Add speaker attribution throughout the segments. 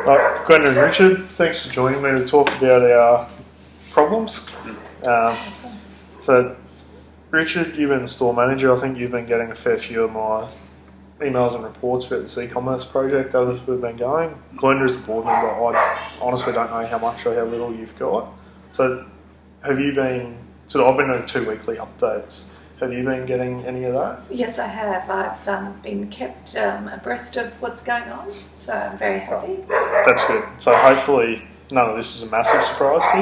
Speaker 1: Gwenda and Richard, thanks for joining me to talk about our problems. So, Richard, you've been the store manager. I think you've been getting a fair few of my emails and reports about this e-commerce project that we've been going. Glenda is a board member. I honestly don't know how much or how little you've got. So, have you been... So, I've been doing 2 weekly updates. Have you been getting any of that?
Speaker 2: Yes, I have. I've been kept abreast of what's going on, so I'm very happy.
Speaker 1: That's good. So hopefully none of this is a massive surprise to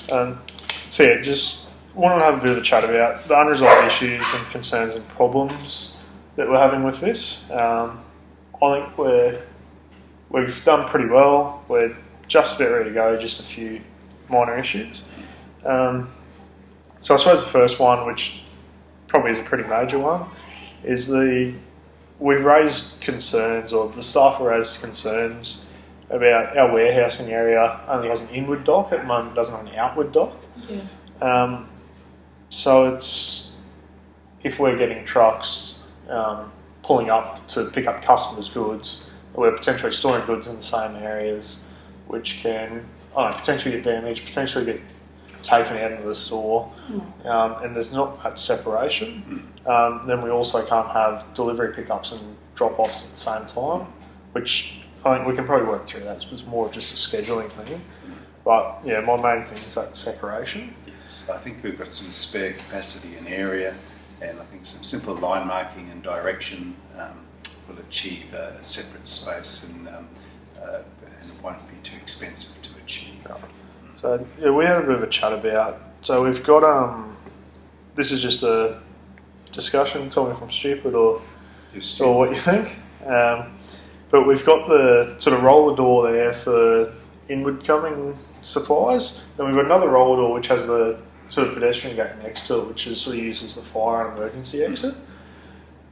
Speaker 1: you. So yeah, just wanted to have a bit of a chat about the unresolved issues and concerns and problems that we're having with this. I think we've done pretty well. We're just about ready to go, just a few minor issues. So I suppose the first one, which probably is a pretty major one, is we've raised concerns, or the staff have raised concerns about our warehousing area only has an inward dock at the moment, it doesn't have an outward dock. Yeah. So it's, if we're getting trucks pulling up to pick up customers' goods, we're potentially storing goods in the same areas, which can potentially get damaged, potentially get taken out of the store, and there's not that separation. Then we also can't have delivery pickups and drop-offs at the same time, which I think we can probably work through that. It's more of just a scheduling thing. But yeah, my main thing is that separation.
Speaker 3: Yes, I think we've got some spare capacity in area, and I think some simple line marking and direction will achieve a separate space, and it won't be too expensive to achieve.
Speaker 1: So yeah, we had a bit of a chat about. So we've got this is just a discussion. Tell me if I'm stupid or what you think. But we've got the sort of roller door there for inward coming supplies. Then we've got another roller door which has the sort of pedestrian gate next to it, which is sort of used as the fire and emergency exit.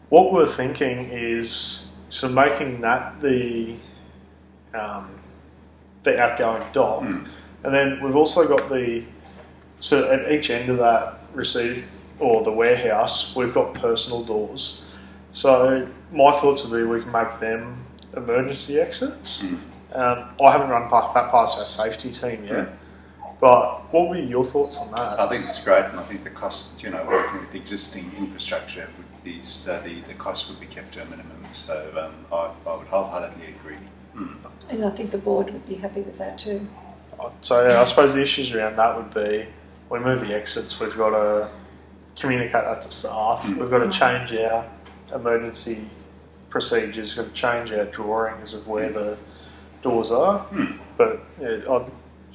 Speaker 1: What we're thinking is sort of making that the outgoing dock. And then we've also got so at each end of that receipt or the warehouse, we've got personal doors. So my thoughts would be we can make them emergency exits. I haven't run that past our safety team yet, but what were your thoughts on that?
Speaker 3: I think it's great, and I think the cost, working with the existing infrastructure, the cost would be kept to a minimum. So I would wholeheartedly agree.
Speaker 2: And I think the board would be happy with that too.
Speaker 1: So yeah, I suppose the issues around that would be, we move the exits, we've got to communicate that to staff, we've got to change our emergency procedures, we've got to change our drawings of where the doors are. But yeah,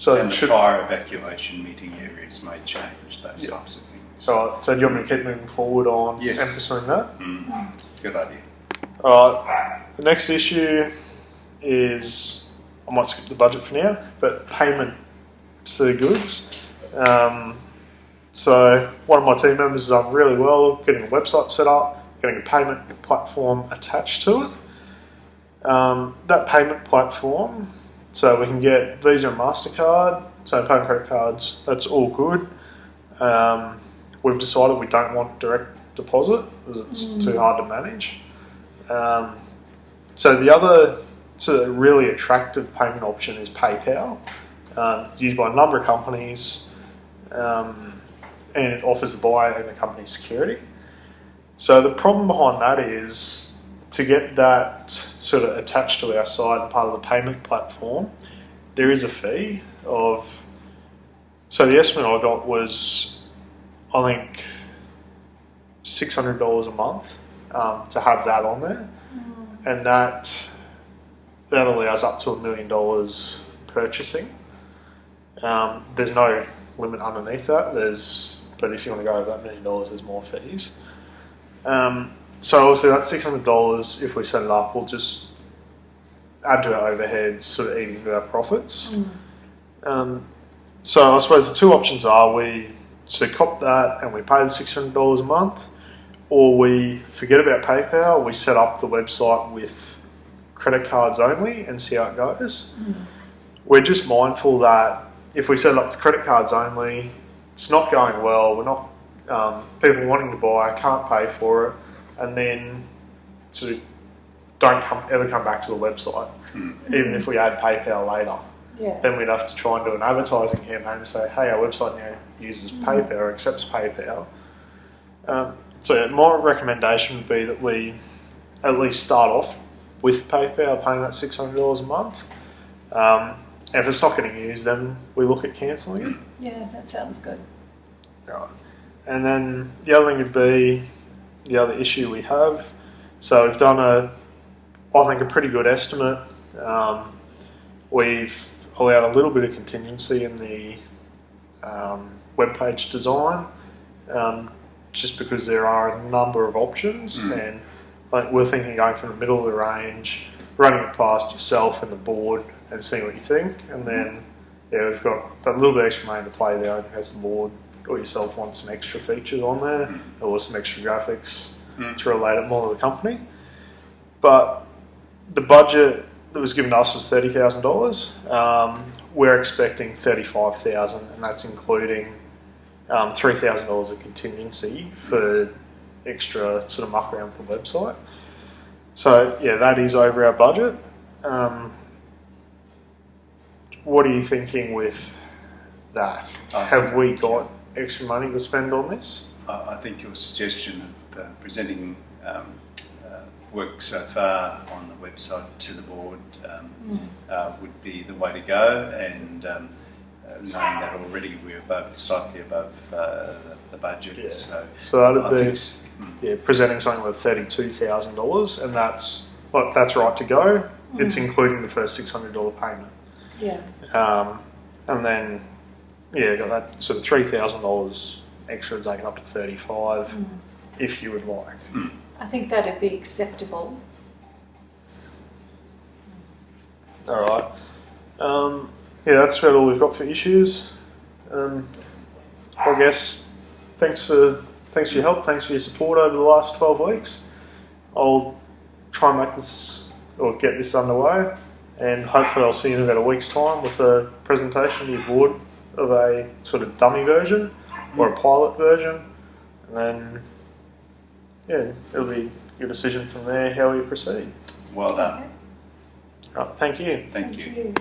Speaker 3: and the fire evacuation meeting areas may change, those types of things.
Speaker 1: So do you want me to keep moving forward on emphasising that?
Speaker 3: Good idea.
Speaker 1: Alright, the next issue is, I might skip the budget for now, but payment to the goods. So one of my team members has done really well getting a website set up, getting a payment platform attached to it. That payment platform, so we can get Visa and MasterCard, so paying credit cards, that's all good. We've decided we don't want direct deposit because it's too hard to manage. So the other really attractive payment option is PayPal, used by a number of companies, and it offers the buyer and the company security. So the problem behind that is, to get that sort of attached to our site and part of the payment platform, there is a fee of, so the estimate I got was, I think, $600 a month to have that on there, and that allows up to $1 million purchasing. There's no limit underneath that. But if you want to go over that $1 million, there's more fees. So obviously that $600, if we set it up, will just add to our overheads, sort of eat into our profits. So I suppose the two options are, we sort of cop that and we pay the $600 a month, or we forget about PayPal, we set up the website with credit cards only and see how it goes. We're just mindful that if we set it up to credit cards only, it's not going well, we're not, people wanting to buy can't pay for it, and then sort of don't ever come back to the website. Even if we add PayPal later, then we'd have to try and do an advertising campaign and say, hey, our website now uses PayPal or accepts PayPal. So my recommendation would be that we at least start off with PayPal, paying that $600 a month. If it's not getting used, then we look at cancelling it.
Speaker 2: Yeah, that sounds good.
Speaker 1: Right. And then the other thing would be the other issue we have. So we've done I think a pretty good estimate. We've allowed a little bit of contingency in the webpage design, just because there are a number of options, and like we're thinking going from the middle of the range, running it past yourself and the board and seeing what you think, and then we've got a little bit extra money to play there in case the board or yourself want some extra features on there or some extra graphics to relate it more to the company. But the budget that was given to us was $30,000. We're expecting $35,000, and that's including $3,000 of contingency for extra sort of muck around for the website. So yeah, that is over our budget. What are you thinking with that? Have we got extra money to spend on this?
Speaker 3: I think your suggestion of presenting work so far on the website to the board would be the way to go, and knowing that already we're slightly above the budget.
Speaker 1: Yeah.
Speaker 3: So
Speaker 1: that'd be presenting something with $32,000, and that's right to go. It's including the first $600 payment.
Speaker 2: Yeah.
Speaker 1: And then got that sort of $3,000 extra taken up to $35,000 if you would like.
Speaker 2: I think that'd be acceptable.
Speaker 1: All right. That's about all we've got for issues. I guess thanks for your help. Thanks for your support over the last 12 weeks. I'll try and make this or get this underway, and hopefully I'll see you in about a week's time with a presentation to your board of a sort of dummy version or a pilot version, and then it'll be your decision from there how we proceed.
Speaker 3: Well done.
Speaker 2: Okay.
Speaker 1: Right, thank you.
Speaker 3: Thank you.